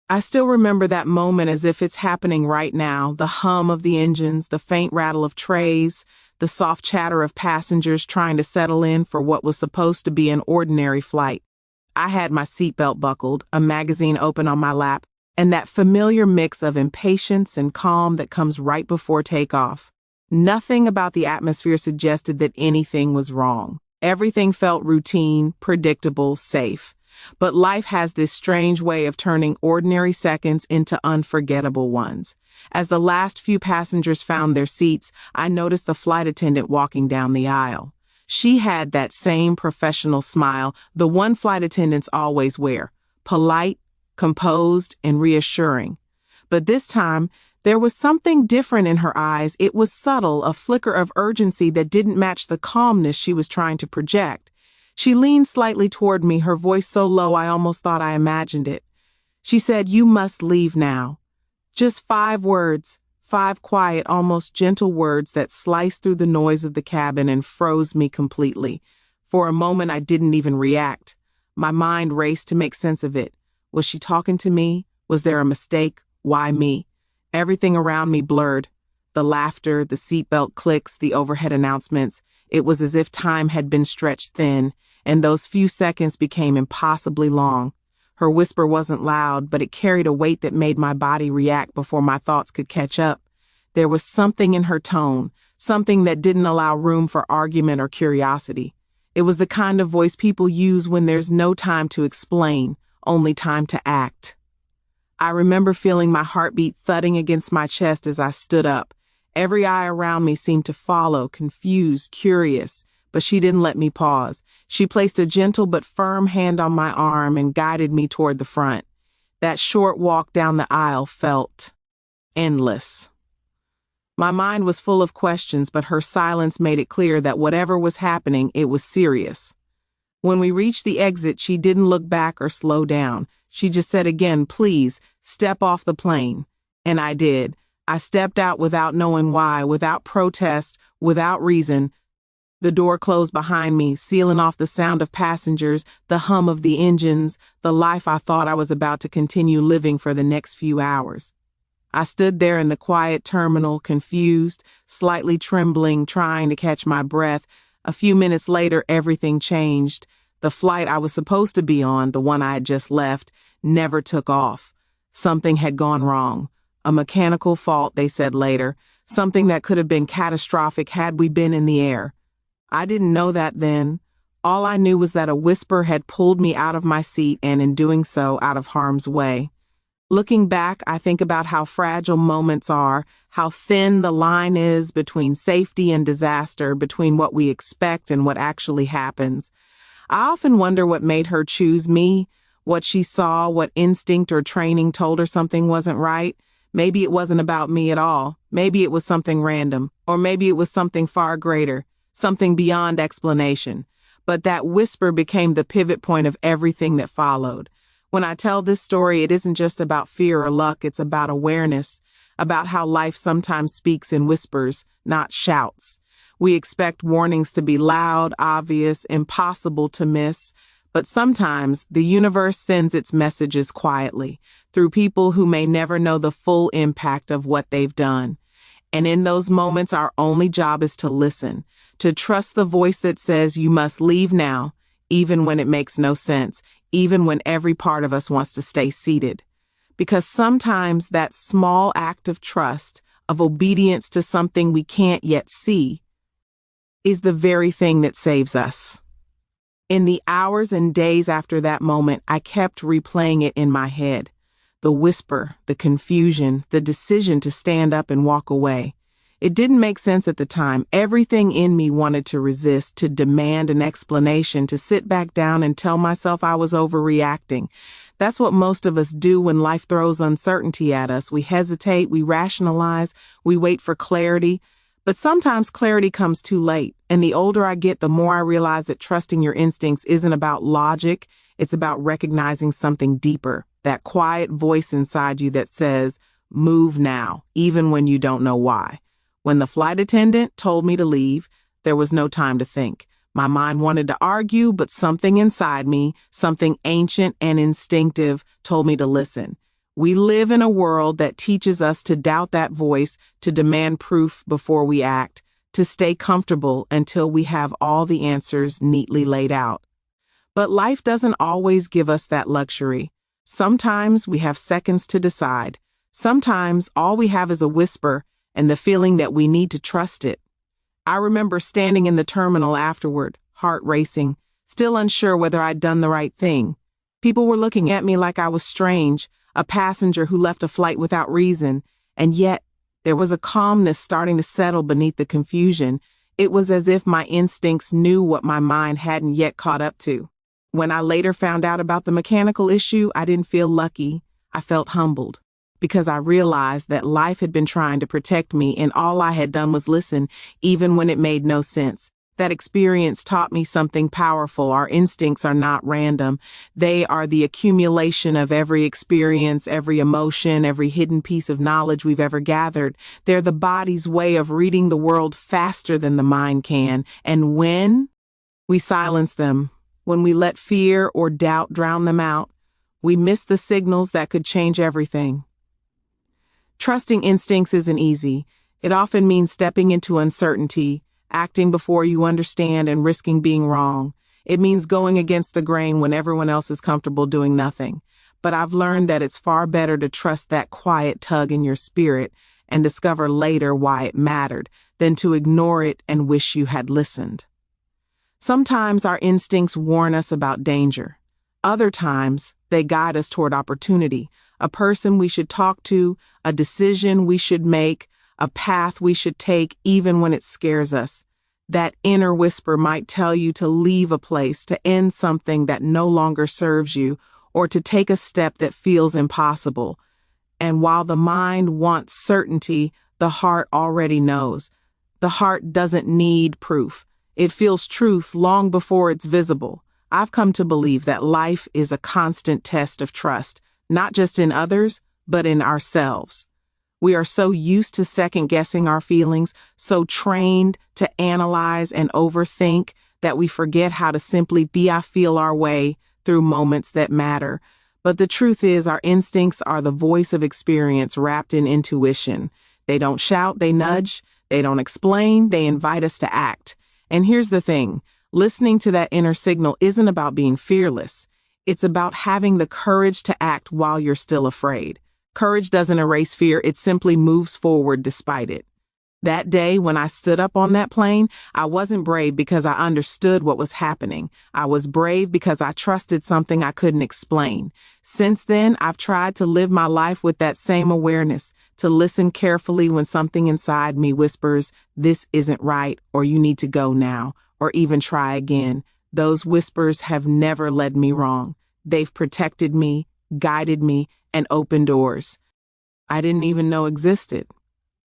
I still remember that moment as if it's happening right now, the hum of the engines, the faint rattle of trays, the soft chatter of passengers trying to settle in for what was supposed to be an ordinary flight. I had my seatbelt buckled, a magazine open on my lap, and that familiar mix of impatience and calm that comes right before takeoff. Nothing about the atmosphere suggested that anything was wrong. Everything felt routine, predictable, safe. But life has this strange way of turning ordinary seconds into unforgettable ones. As the last few passengers found their seats, I noticed the flight attendant walking down the aisle. She had that same professional smile the one flight attendants always wear, polite, composed, and reassuring. But this time, there was something different in her eyes. It was subtle, a flicker of urgency that didn't match the calmness she was trying to project. She leaned slightly toward me, her voice so low I almost thought I imagined it. She said, "You must leave now." Just 5 words, 5 quiet, almost gentle words that sliced through the noise of the cabin and froze me completely. For a moment, I didn't even react. My mind raced to make sense of it. Was she talking to me? Was there a mistake? Why me? Everything around me blurred. The laughter, the seatbelt clicks, the overhead announcements. It was as if time had been stretched thin, and those few seconds became impossibly long. Her whisper wasn't loud, but it carried a weight that made my body react before my thoughts could catch up. There was something in her tone, something that didn't allow room for argument or curiosity. It was the kind of voice people use when there's no time to explain, only time to act. I remember feeling my heartbeat thudding against my chest as I stood up. Every eye around me seemed to follow, confused, curious, but she didn't let me pause. She placed a gentle but firm hand on my arm and guided me toward the front. That short walk down the aisle felt endless. My mind was full of questions, but her silence made it clear that whatever was happening, it was serious. When we reached the exit, she didn't look back or slow down. She just said again, "Please, step off the plane." And I did. I stepped out without knowing why, without protest, without reason. The door closed behind me, sealing off the sound of passengers, the hum of the engines, the life I thought I was about to continue living for the next few hours. I stood there in the quiet terminal, confused, slightly trembling, trying to catch my breath. A few minutes later, everything changed. The flight I was supposed to be on, the one I had just left, never took off. Something had gone wrong. A mechanical fault, they said later. Something that could have been catastrophic had we been in the air. I didn't know that then. All I knew was that a whisper had pulled me out of my seat and, in doing so, out of harm's way. Looking back, I think about how fragile moments are, how thin the line is between safety and disaster, between what we expect and what actually happens. I often wonder what made her choose me, what she saw, what instinct or training told her something wasn't right. Maybe it wasn't about me at all. Maybe it was something random, or maybe it was something far greater, something beyond explanation. But that whisper became the pivot point of everything that followed. When I tell this story, it isn't just about fear or luck, it's about awareness, about how life sometimes speaks in whispers, not shouts. We expect warnings to be loud, obvious, impossible to miss, but sometimes the universe sends its messages quietly, through people who may never know the full impact of what they've done. And in those moments, our only job is to listen, to trust the voice that says you must leave now, even when it makes no sense, even when every part of us wants to stay seated. Because sometimes that small act of trust, of obedience to something we can't yet see, is the very thing that saves us. In the hours and days after that moment, I kept replaying it in my head. The whisper, the confusion, the decision to stand up and walk away. It didn't make sense at the time. Everything in me wanted to resist, to demand an explanation, to sit back down and tell myself I was overreacting. That's what most of us do when life throws uncertainty at us. We hesitate, we rationalize, we wait for clarity. But sometimes clarity comes too late. And the older I get, the more I realize that trusting your instincts isn't about logic. It's about recognizing something deeper, that quiet voice inside you that says, move now, even when you don't know why. When the flight attendant told me to leave, there was no time to think. My mind wanted to argue, but something inside me, something ancient and instinctive, told me to listen. We live in a world that teaches us to doubt that voice, to demand proof before we act, to stay comfortable until we have all the answers neatly laid out. But life doesn't always give us that luxury. Sometimes we have seconds to decide. Sometimes all we have is a whisper and the feeling that we need to trust it. I remember standing in the terminal afterward, heart racing, still unsure whether I'd done the right thing. People were looking at me like I was strange, a passenger who left a flight without reason, and yet there was a calmness starting to settle beneath the confusion. It was as if my instincts knew what my mind hadn't yet caught up to. When I later found out about the mechanical issue, I didn't feel lucky. I felt humbled, because I realized that life had been trying to protect me and all I had done was listen, even when it made no sense. That experience taught me something powerful. Our instincts are not random. They are the accumulation of every experience, every emotion, every hidden piece of knowledge we've ever gathered. They're the body's way of reading the world faster than the mind can. And when we silence them, when we let fear or doubt drown them out, we miss the signals that could change everything. Trusting instincts isn't easy. It often means stepping into uncertainty, acting before you understand, and risking being wrong. It means going against the grain when everyone else is comfortable doing nothing. But I've learned that it's far better to trust that quiet tug in your spirit and discover later why it mattered than to ignore it and wish you had listened. Sometimes our instincts warn us about danger. Other times, they guide us toward opportunity, a person we should talk to, a decision we should make, a path we should take even when it scares us. That inner whisper might tell you to leave a place, to end something that no longer serves you, or to take a step that feels impossible. And while the mind wants certainty, the heart already knows. The heart doesn't need proof. It feels truth long before it's visible. I've come to believe that life is a constant test of trust, not just in others, but in ourselves. We are so used to second-guessing our feelings, so trained to analyze and overthink, that we forget how to simply feel our way through moments that matter. But the truth is, our instincts are the voice of experience wrapped in intuition. They don't shout, they nudge. They don't explain, they invite us to act. And here's the thing, listening to that inner signal isn't about being fearless. It's about having the courage to act while you're still afraid. Courage doesn't erase fear, it simply moves forward despite it. That day when I stood up on that plane, I wasn't brave because I understood what was happening. I was brave because I trusted something I couldn't explain. Since then, I've tried to live my life with that same awareness, to listen carefully when something inside me whispers, "This isn't right," or "You need to go now," or even "Try again." Those whispers have never led me wrong. They've protected me, guided me, and opened doors I didn't even know existed.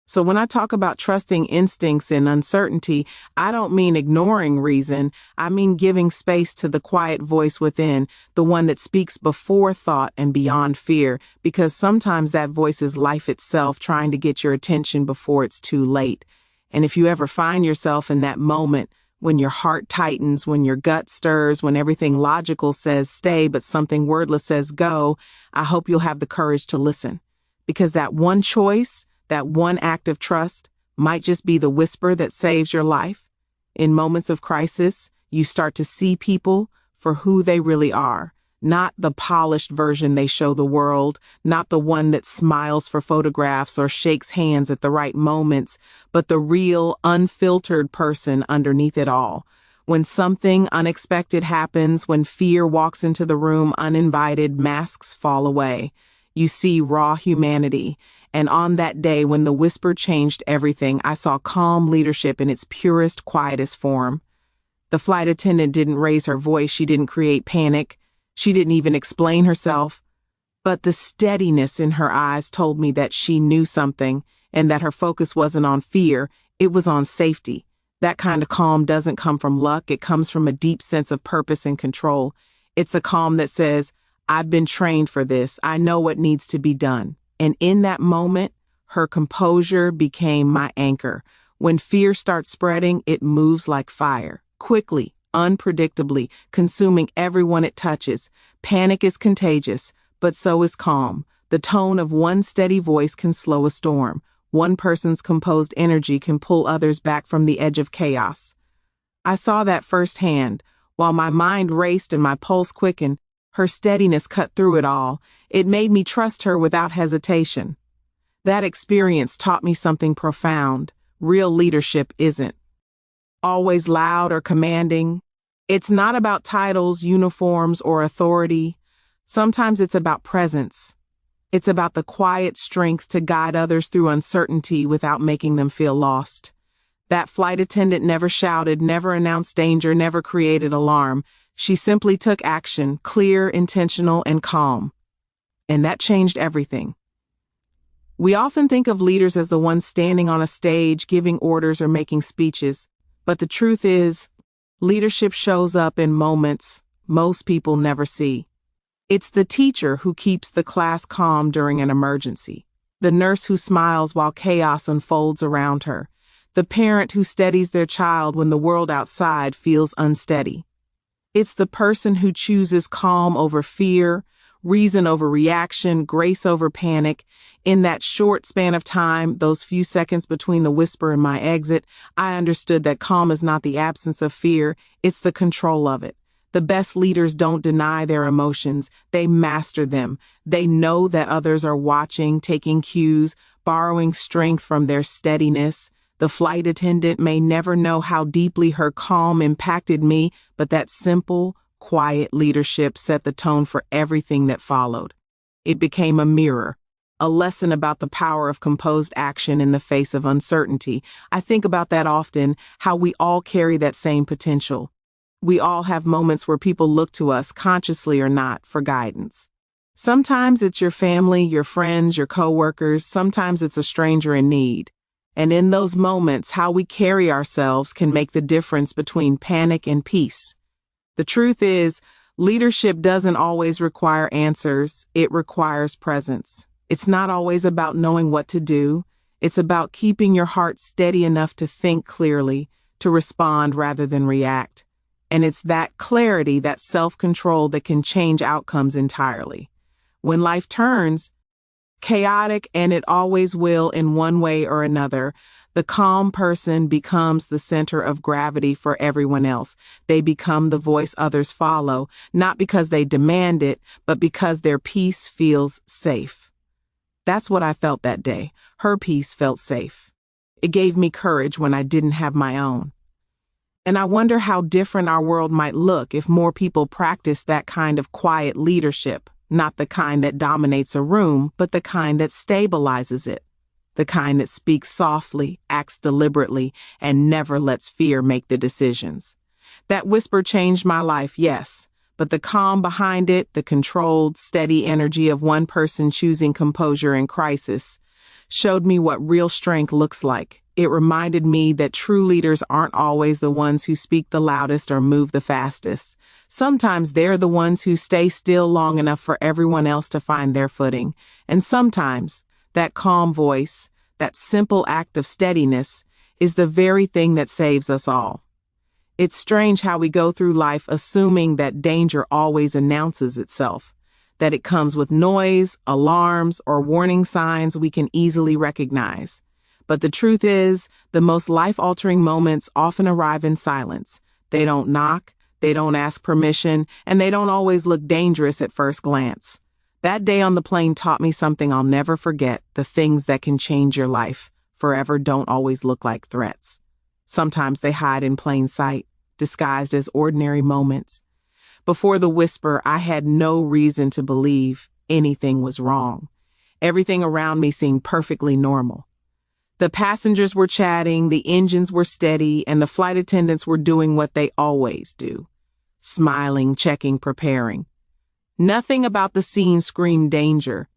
So when I talk about trusting instincts in uncertainty, I don't mean ignoring reason. I mean giving space to the quiet voice within, the one that speaks before thought and beyond fear, because sometimes that voice is life itself trying to get your attention before it's too late. And if you ever find yourself in that moment, when your heart tightens, when your gut stirs, when everything logical says stay, but something wordless says go, I hope you'll have the courage to listen. Because that one choice, that one act of trust, might just be the whisper that saves your life. In moments of crisis, you start to see people for who they really are. Not the polished version they show the world, not the one that smiles for photographs or shakes hands at the right moments, but the real, unfiltered person underneath it all. When something unexpected happens, when fear walks into the room uninvited, masks fall away. You see raw humanity. And on that day when the whisper changed everything, I saw calm leadership in its purest, quietest form. The flight attendant didn't raise her voice. She didn't create panic. She didn't even explain herself, but the steadiness in her eyes told me that she knew something and that her focus wasn't on fear, it was on safety. That kind of calm doesn't come from luck, it comes from a deep sense of purpose and control. It's a calm that says, I've been trained for this, I know what needs to be done. And in that moment, her composure became my anchor. When fear starts spreading, it moves like fire, quickly, unpredictably, consuming everyone it touches. Panic is contagious, but so is calm. The tone of one steady voice can slow a storm. One person's composed energy can pull others back from the edge of chaos. I saw that firsthand. While my mind raced and my pulse quickened, her steadiness cut through it all. It made me trust her without hesitation. That experience taught me something profound. Real leadership isn't always loud or commanding. It's not about titles, uniforms, or authority. Sometimes it's about presence. It's about the quiet strength to guide others through uncertainty without making them feel lost. That flight attendant never shouted, never announced danger, never created alarm. She simply took action, clear, intentional, and calm. And that changed everything. We often think of leaders as the ones standing on a stage, giving orders or making speeches. But the truth is, leadership shows up in moments most people never see. It's the teacher who keeps the class calm during an emergency, the nurse who smiles while chaos unfolds around her, the parent who steadies their child when the world outside feels unsteady. It's the person who chooses calm over fear, reason over reaction, grace over panic. In that short span of time, those few seconds between the whisper and my exit, I understood that calm is not the absence of fear, it's the control of it. The best leaders don't deny their emotions, they master them. They know that others are watching, taking cues, borrowing strength from their steadiness. The flight attendant may never know how deeply her calm impacted me, but that simple, quiet leadership set the tone for everything that followed. It became a mirror, a lesson about the power of composed action in the face of uncertainty. I think about that often, how we all carry that same potential. We all have moments where people look to us, consciously or not, for guidance. Sometimes it's your family, your friends, your coworkers. Sometimes it's a stranger in need. And in those moments, how we carry ourselves can make the difference between panic and peace. The truth is, leadership doesn't always require answers. It requires presence. It's not always about knowing what to do. It's about keeping your heart steady enough to think clearly, to respond rather than react. And it's that clarity, that self-control that can change outcomes entirely. When life turns chaotic, and it always will in one way or another, the calm person becomes the center of gravity for everyone else. They become the voice others follow, not because they demand it, but because their peace feels safe. That's what I felt that day. Her peace felt safe. It gave me courage when I didn't have my own. And I wonder how different our world might look if more people practiced that kind of quiet leadership, not the kind that dominates a room, but the kind that stabilizes it. The kind that speaks softly, acts deliberately, and never lets fear make the decisions. That whisper changed my life, yes, but the calm behind it, the controlled, steady energy of one person choosing composure in crisis, showed me what real strength looks like. It reminded me that true leaders aren't always the ones who speak the loudest or move the fastest. Sometimes they're the ones who stay still long enough for everyone else to find their footing. And sometimes that calm voice, that simple act of steadiness, is the very thing that saves us all. It's strange how we go through life assuming that danger always announces itself, that it comes with noise, alarms, or warning signs we can easily recognize. But the truth is, the most life-altering moments often arrive in silence. They don't knock, they don't ask permission, and they don't always look dangerous at first glance. That day on the plane taught me something I'll never forget. The things that can change your life forever don't always look like threats. Sometimes they hide in plain sight, disguised as ordinary moments. Before the whisper, I had no reason to believe anything was wrong. Everything around me seemed perfectly normal. The passengers were chatting, the engines were steady, and the flight attendants were doing what they always do. Smiling, checking, preparing. Nothing about the scene screamed danger.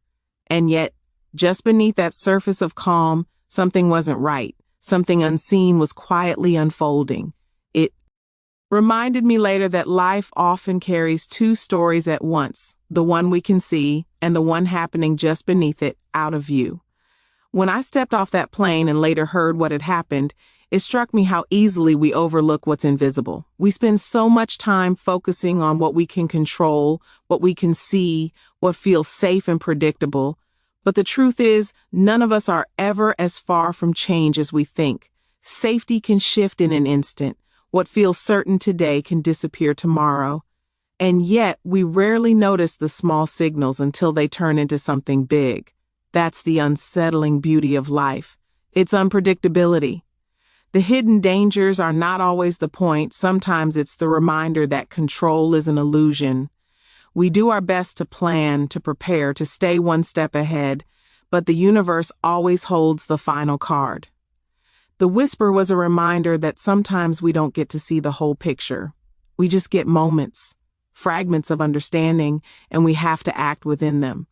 And yet, just beneath that surface of calm, something wasn't right. Something unseen was quietly unfolding. It reminded me later that life often carries two stories at once, the one we can see and the one happening just beneath it, out of view. When I stepped off that plane and later heard what had happened, It struck me how easily we overlook what's invisible. We spend so much time focusing on what we can control, what we can see, what feels safe and predictable. But the truth is, none of us are ever as far from change as we think. Safety can shift in an instant. What feels certain today can disappear tomorrow. And yet, we rarely notice the small signals until they turn into something big. That's the unsettling beauty of life. It's unpredictability. The hidden dangers are not always the point. Sometimes it's the reminder that control is an illusion. We do our best to plan, to prepare, to stay one step ahead, but the universe always holds the final card. The whisper was a reminder that sometimes we don't get to see the whole picture. We just get moments, fragments of understanding, and we have to act within them.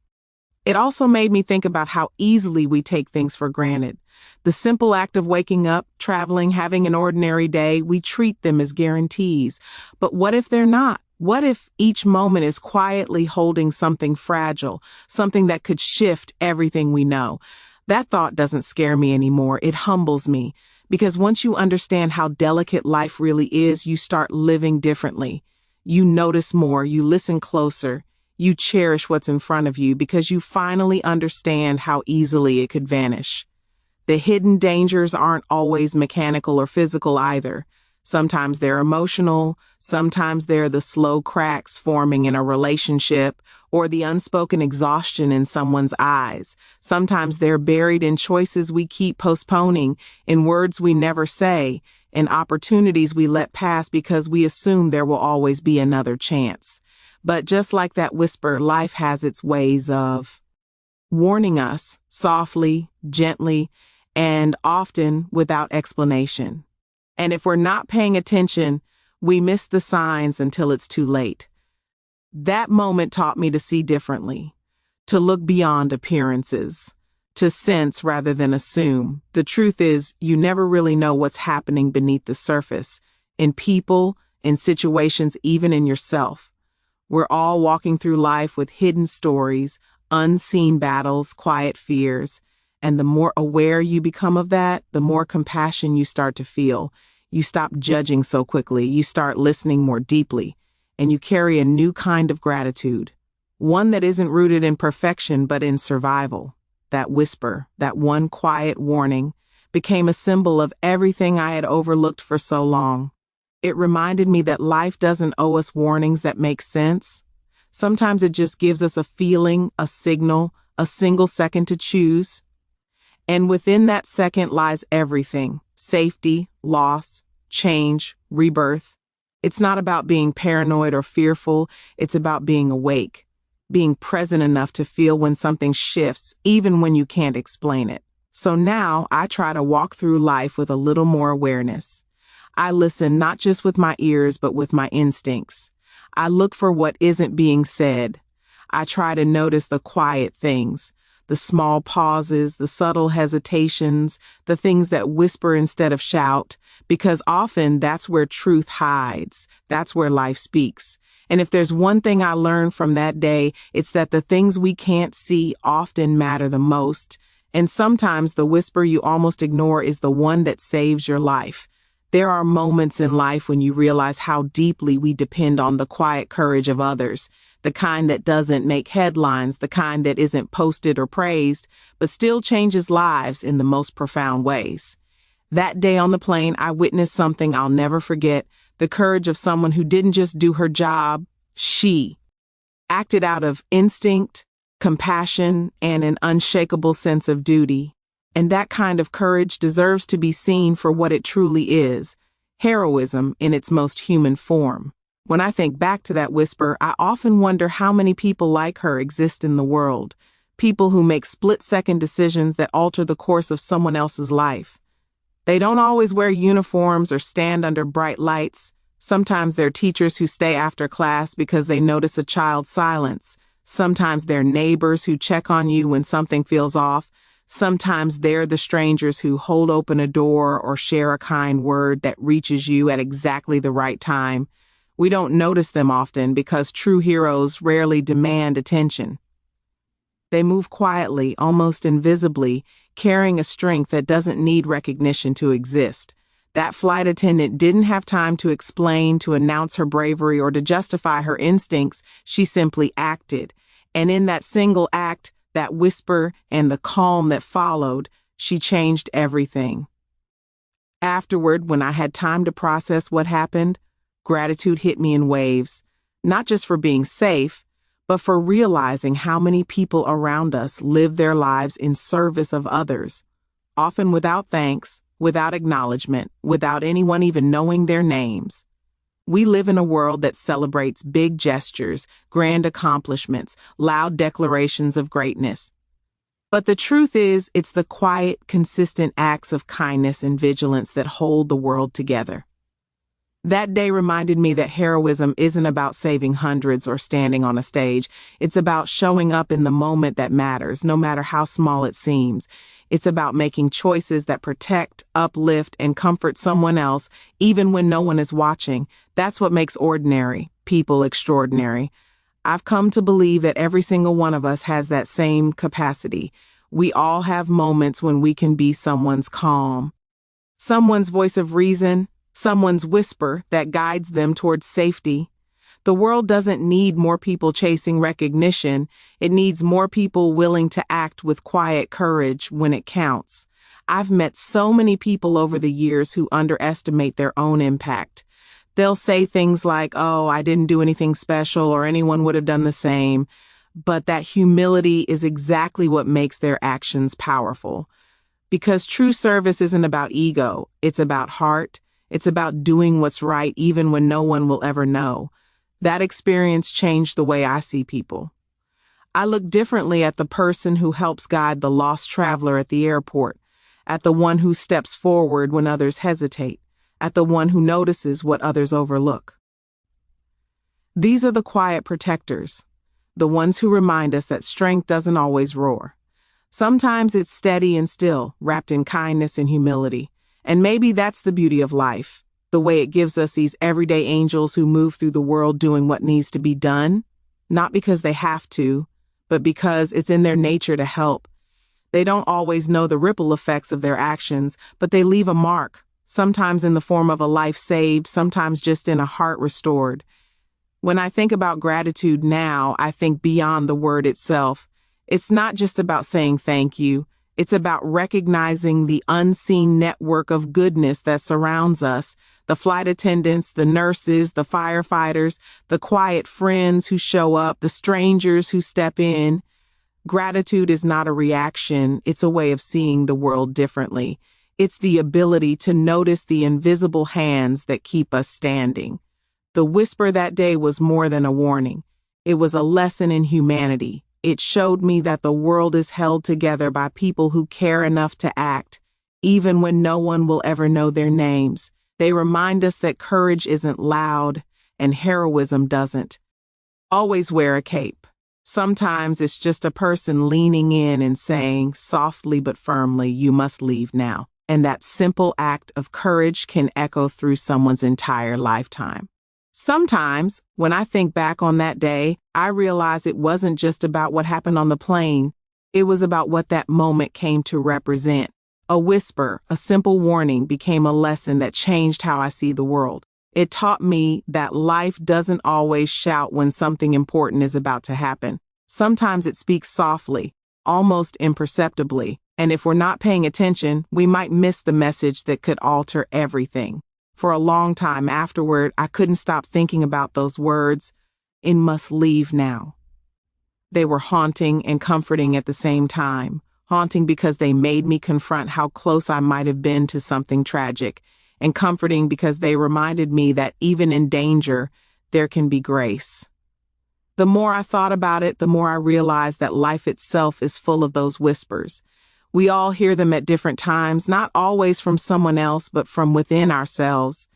It also made me think about how easily we take things for granted. The simple act of waking up, traveling, having an ordinary day, we treat them as guarantees. But what if they're not? What if each moment is quietly holding something fragile, something that could shift everything we know? That thought doesn't scare me anymore. It humbles me. Because once you understand how delicate life really is, you start living differently. You notice more, you listen closer. You cherish what's in front of you because you finally understand how easily it could vanish. The hidden dangers aren't always mechanical or physical either. Sometimes they're emotional, sometimes they're the slow cracks forming in a relationship or the unspoken exhaustion in someone's eyes. Sometimes they're buried in choices we keep postponing, in words we never say, in opportunities we let pass because we assume there will always be another chance. But just like that whisper, life has its ways of warning us softly, gently, and often without explanation. And if we're not paying attention, we miss the signs until it's too late. That moment taught me to see differently, to look beyond appearances, to sense rather than assume. The truth is, you never really know what's happening beneath the surface, in people, in situations, even in yourself. We're all walking through life with hidden stories, unseen battles, quiet fears. And the more aware you become of that, the more compassion you start to feel. You stop judging so quickly, you start listening more deeply, and you carry a new kind of gratitude. One that isn't rooted in perfection, but in survival. That whisper, that one quiet warning, became a symbol of everything I had overlooked for so long. It reminded me that life doesn't owe us warnings that make sense. Sometimes it just gives us a feeling, a signal, a single second to choose. And within that second lies everything: safety, loss, change, rebirth. It's not about being paranoid or fearful. It's about being awake, being present enough to feel when something shifts, even when you can't explain it. So now I try to walk through life with a little more awareness. I listen not just with my ears, but with my instincts. I look for what isn't being said. I try to notice the quiet things, the small pauses, the subtle hesitations, the things that whisper instead of shout, because often that's where truth hides. That's where life speaks. And if there's one thing I learned from that day, it's that the things we can't see often matter the most. And sometimes the whisper you almost ignore is the one that saves your life. There are moments in life when you realize how deeply we depend on the quiet courage of others, the kind that doesn't make headlines, the kind that isn't posted or praised, but still changes lives in the most profound ways. That day on the plane, I witnessed something I'll never forget: the courage of someone who didn't just do her job, she acted out of instinct, compassion, and an unshakable sense of duty. And that kind of courage deserves to be seen for what it truly is: heroism in its most human form. When I think back to that whisper, I often wonder how many people like her exist in the world. People who make split-second decisions that alter the course of someone else's life. They don't always wear uniforms or stand under bright lights. Sometimes they're teachers who stay after class because they notice a child's silence. Sometimes they're neighbors who check on you when something feels off. Sometimes they're the strangers who hold open a door or share a kind word that reaches you at exactly the right time. We don't notice them often because true heroes rarely demand attention. They move quietly, almost invisibly, carrying a strength that doesn't need recognition to exist. That flight attendant didn't have time to explain, to announce her bravery, or to justify her instincts. She simply acted. And in that single act, that whisper and the calm that followed, she changed everything. Afterward, when I had time to process what happened, gratitude hit me in waves, not just for being safe, but for realizing how many people around us live their lives in service of others, often without thanks, without acknowledgement, without anyone even knowing their names. We live in a world that celebrates big gestures, grand accomplishments, loud declarations of greatness. But the truth is, it's the quiet, consistent acts of kindness and vigilance that hold the world together. That day reminded me that heroism isn't about saving hundreds or standing on a stage. It's about showing up in the moment that matters, no matter how small it seems. It's about making choices that protect, uplift, and comfort someone else, even when no one is watching. That's what makes ordinary people extraordinary. I've come to believe that every single one of us has that same capacity. We all have moments when we can be someone's calm, someone's voice of reason, someone's whisper that guides them towards safety. The world doesn't need more people chasing recognition. It needs more people willing to act with quiet courage when it counts. I've met so many people over the years who underestimate their own impact. They'll say things like, "Oh, I didn't do anything special," or "anyone would have done the same." But that humility is exactly what makes their actions powerful. Because true service isn't about ego. It's about heart. It's about doing what's right even when no one will ever know. That experience changed the way I see people. I look differently at the person who helps guide the lost traveler at the airport, at the one who steps forward when others hesitate, at the one who notices what others overlook. These are the quiet protectors, the ones who remind us that strength doesn't always roar. Sometimes it's steady and still, wrapped in kindness and humility. And maybe that's the beauty of life, the way it gives us these everyday angels who move through the world doing what needs to be done, not because they have to, but because it's in their nature to help. They don't always know the ripple effects of their actions, but they leave a mark, sometimes in the form of a life saved, sometimes just in a heart restored. When I think about gratitude now, I think beyond the word itself. It's not just about saying thank you. It's about recognizing the unseen network of goodness that surrounds us, the flight attendants, the nurses, the firefighters, the quiet friends who show up, the strangers who step in. Gratitude is not a reaction. It's a way of seeing the world differently. It's the ability to notice the invisible hands that keep us standing. The whisper that day was more than a warning. It was a lesson in humanity. It showed me that the world is held together by people who care enough to act, even when no one will ever know their names. They remind us that courage isn't loud and heroism doesn't always wear a cape. Sometimes it's just a person leaning in and saying, softly but firmly, "You must leave now." And that simple act of courage can echo through someone's entire lifetime. Sometimes, when I think back on that day, I realize it wasn't just about what happened on the plane. It was about what that moment came to represent. A whisper, a simple warning became a lesson that changed how I see the world. It taught me that life doesn't always shout when something important is about to happen. Sometimes it speaks softly, almost imperceptibly, and if we're not paying attention, we might miss the message that could alter everything. For a long time afterward, I couldn't stop thinking about those words, "It must leave now." They were haunting and comforting at the same time. Haunting because they made me confront how close I might have been to something tragic, and comforting because they reminded me that even in danger, there can be grace. The more I thought about it, the more I realized that life itself is full of those whispers. We all hear them at different times, not always from someone else, but from within ourselves.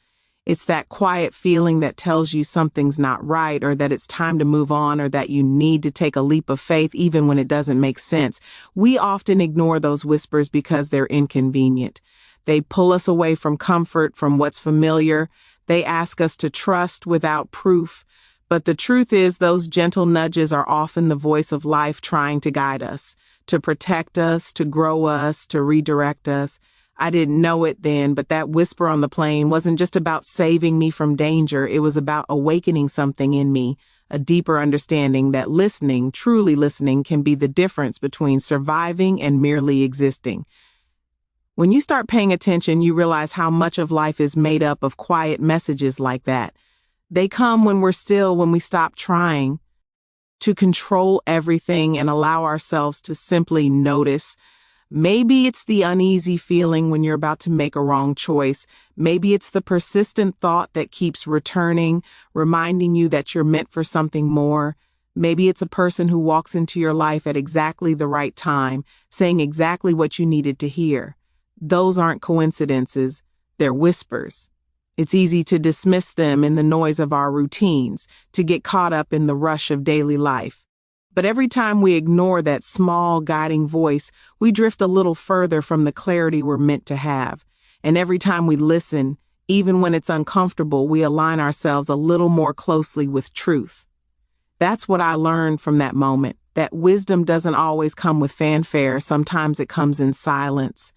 It's that quiet feeling that tells you something's not right, or that it's time to move on, or that you need to take a leap of faith even when it doesn't make sense. We often ignore those whispers because they're inconvenient. They pull us away from comfort, from what's familiar. They ask us to trust without proof. But the truth is, those gentle nudges are often the voice of life trying to guide us, to protect us, to grow us, to redirect us. I didn't know it then, but that whisper on the plane wasn't just about saving me from danger. It was about awakening something in me, a deeper understanding that listening, truly listening, can be the difference between surviving and merely existing. When you start paying attention, you realize how much of life is made up of quiet messages like that. They come when we're still, when we stop trying to control everything and allow ourselves to simply notice. Maybe it's the uneasy feeling when you're about to make a wrong choice. Maybe it's the persistent thought that keeps returning, reminding you that you're meant for something more. Maybe it's a person who walks into your life at exactly the right time, saying exactly what you needed to hear. Those aren't coincidences, they're whispers. It's easy to dismiss them in the noise of our routines, to get caught up in the rush of daily life. But every time we ignore that small guiding voice, we drift a little further from the clarity we're meant to have. And every time we listen, even when it's uncomfortable, we align ourselves a little more closely with truth. That's what I learned from that moment, that wisdom doesn't always come with fanfare. Sometimes it comes in silence.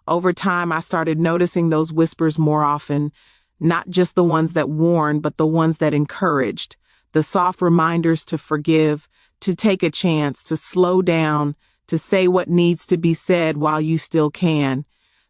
Over time, I started noticing those whispers more often, not just the ones that warned, but the ones that encouraged, the soft reminders to forgive, to take a chance, to slow down, to say what needs to be said while you still can.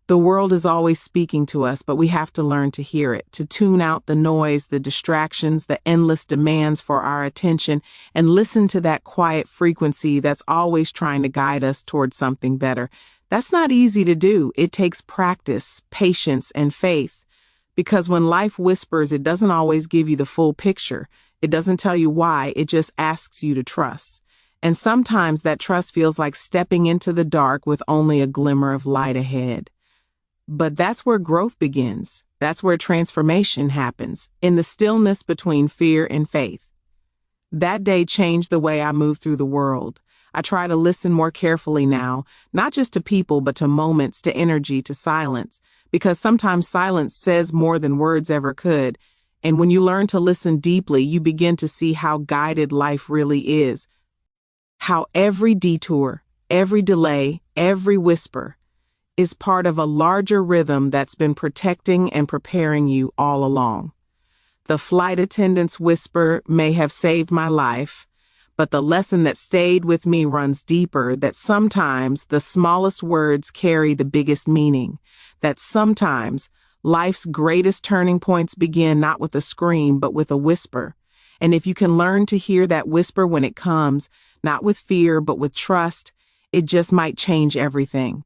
The world is always speaking to us, but we have to learn to hear it, to tune out the noise, the distractions, the endless demands for our attention, and listen to that quiet frequency that's always trying to guide us towards something better. That's not easy to do. It takes practice, patience, and faith. Because when life whispers, it doesn't always give you the full picture. It doesn't tell you why, it just asks you to trust. And sometimes that trust feels like stepping into the dark with only a glimmer of light ahead. But that's where growth begins. That's where transformation happens, in the stillness between fear and faith. That day changed the way I move through the world. I try to listen more carefully now, not just to people, but to moments, to energy, to silence. Because sometimes silence says more than words ever could. And when you learn to listen deeply, you begin to see how guided life really is. How every detour, every delay, every whisper is part of a larger rhythm that's been protecting and preparing you all along. The flight attendant's whisper may have saved my life, but the lesson that stayed with me runs deeper, that sometimes the smallest words carry the biggest meaning, that sometimes life's greatest turning points begin not with a scream, but with a whisper. And if you can learn to hear that whisper when it comes, not with fear, but with trust, it just might change everything.